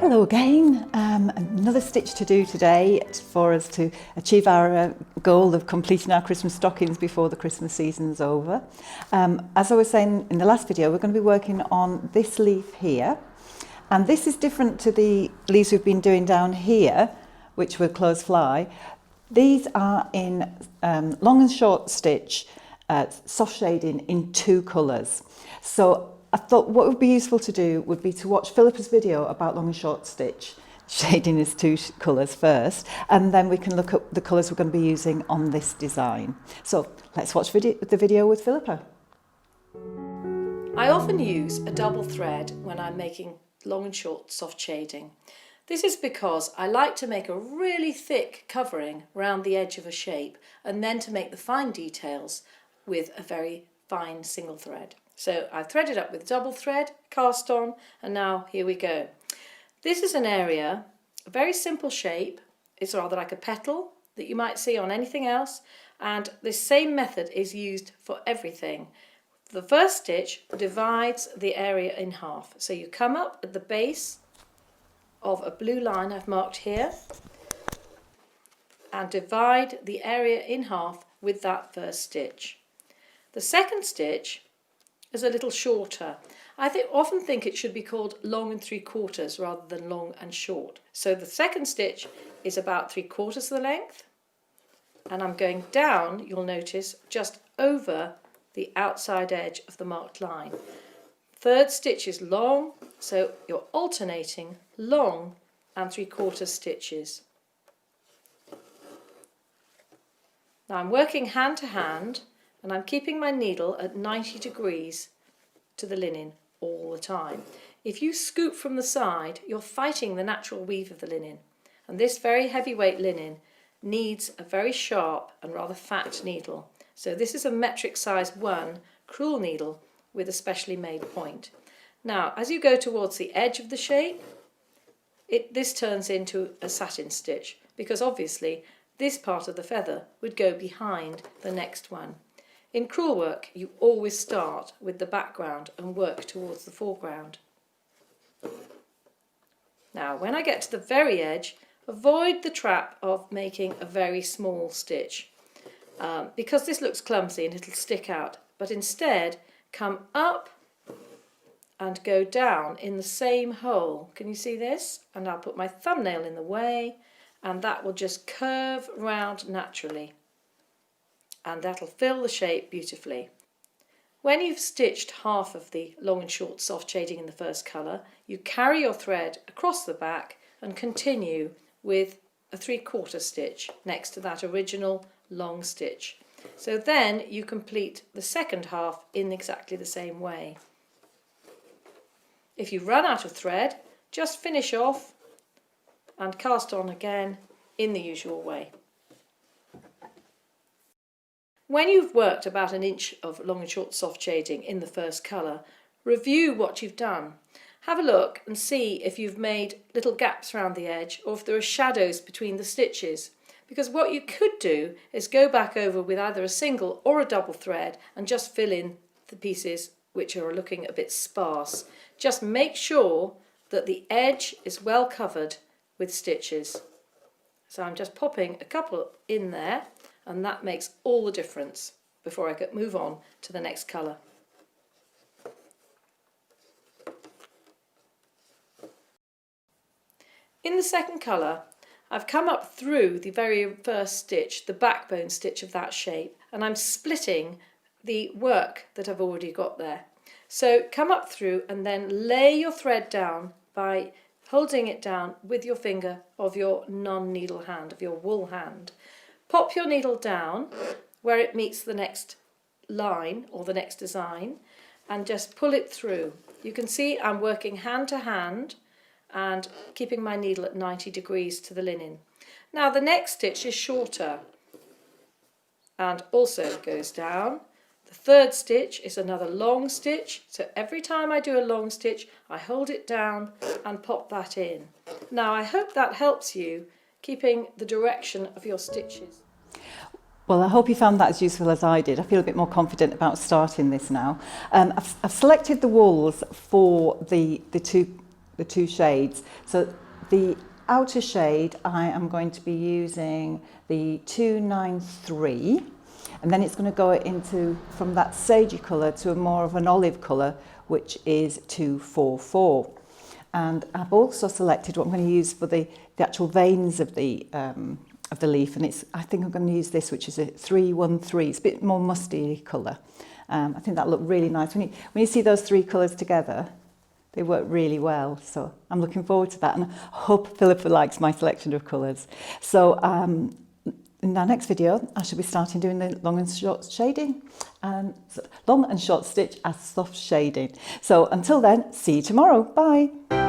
Hello again, another stitch to do today for us to achieve our goal of completing our Christmas stockings before the Christmas season's over. As I was saying in the last video, we're going to be working on this leaf here, and this is different to the leaves we've been doing down here, which were close fly. These are in long and short stitch, soft shading in 2 colours. So I thought what would be useful to do would be to watch Phillipa's video about long and short stitch, shading is 2 colours first, and then we can look at the colours we're going to be using on this design. So let's watch the video with Phillipa. I often use a double thread when I'm making long and short soft shading. This is because I like to make a really thick covering around the edge of a shape and then to make the fine details with a very fine single thread. So I've threaded up with double thread, cast on, and now here we go. This is an area, a very simple shape. It's rather like a petal that you might see on anything else, and this same method is used for everything. The first stitch divides the area in half. So you come up at the base of a blue line I've marked here and divide the area in half with that first stitch. The second stitch is a little shorter. I often think it should be called long and 3/4 rather than long and short. So the second stitch is about 3/4 the length, and I'm going down, you'll notice, just over the outside edge of the marked line. Third stitch is long, so you're alternating long and 3/4 stitches. Now I'm working hand to hand, and I'm keeping my needle at 90 degrees to the linen all the time. If you scoop from the side, you're fighting the natural weave of the linen, and this very heavyweight linen needs a very sharp and rather fat needle. So this is a metric size 1 Crewel needle with a specially made point. Now as you go towards the edge of the shape, this turns into a satin stitch, because obviously this part of the feather would go behind the next one. In crewel work, you always start with the background and work towards the foreground. Now, when I get to the very edge, avoid the trap of making a very small stitch, because this looks clumsy and it'll stick out, but instead come up and go down in the same hole. Can you see this? And I'll put my thumbnail in the way, and that will just curve round naturally, and that'll fill the shape beautifully. When you've stitched half of the long and short soft shading in the first colour, you carry your thread across the back and continue with a 3/4 stitch next to that original long stitch. So then you complete the second half in exactly the same way. If you run out of thread, just finish off and cast on again in the usual way. When you've worked about 1 inch of long and short soft shading in the first colour, review what you've done. Have a look and see if you've made little gaps around the edge or if there are shadows between the stitches. Because what you could do is go back over with either a single or a double thread and just fill in the pieces which are looking a bit sparse. Just make sure that the edge is well covered with stitches. So I'm just popping a couple in there, and that makes all the difference before I move on to the next colour. In the second colour, I've come up through the very first stitch, the backbone stitch of that shape, and I'm splitting the work that I've already got there. So come up through and then lay your thread down by holding it down with your finger of your non-needle hand, of your wool hand. Pop your needle down where it meets the next line or the next design and just pull it through. You can see I'm working hand to hand and keeping my needle at 90 degrees to the linen. Now the next stitch is shorter and also goes down. The third stitch is another long stitch, so every time I do a long stitch I hold it down and pop that in. Now I hope that helps you keeping the direction of your stitches. Well, I hope you found that as useful as I did. I feel a bit more confident about starting this now. I've selected the wools for the 2 the two shades. So the outer shade, I am going to be using the 293, and then it's going to go into from that sagey colour to a more of an olive colour, which is 244. And I've also selected what I'm going to use for the actual veins of the leaf, and I think I'm going to use this, which is a 313. It's a bit more musty colour. I think that looked really nice. When you see those three colours together, they work really well. So I'm looking forward to that, and I hope Phillipa likes my selection of colours. So in our next video, I shall be starting doing the long and short shading, long and short stitch as soft shading. So until then, see you tomorrow. Bye.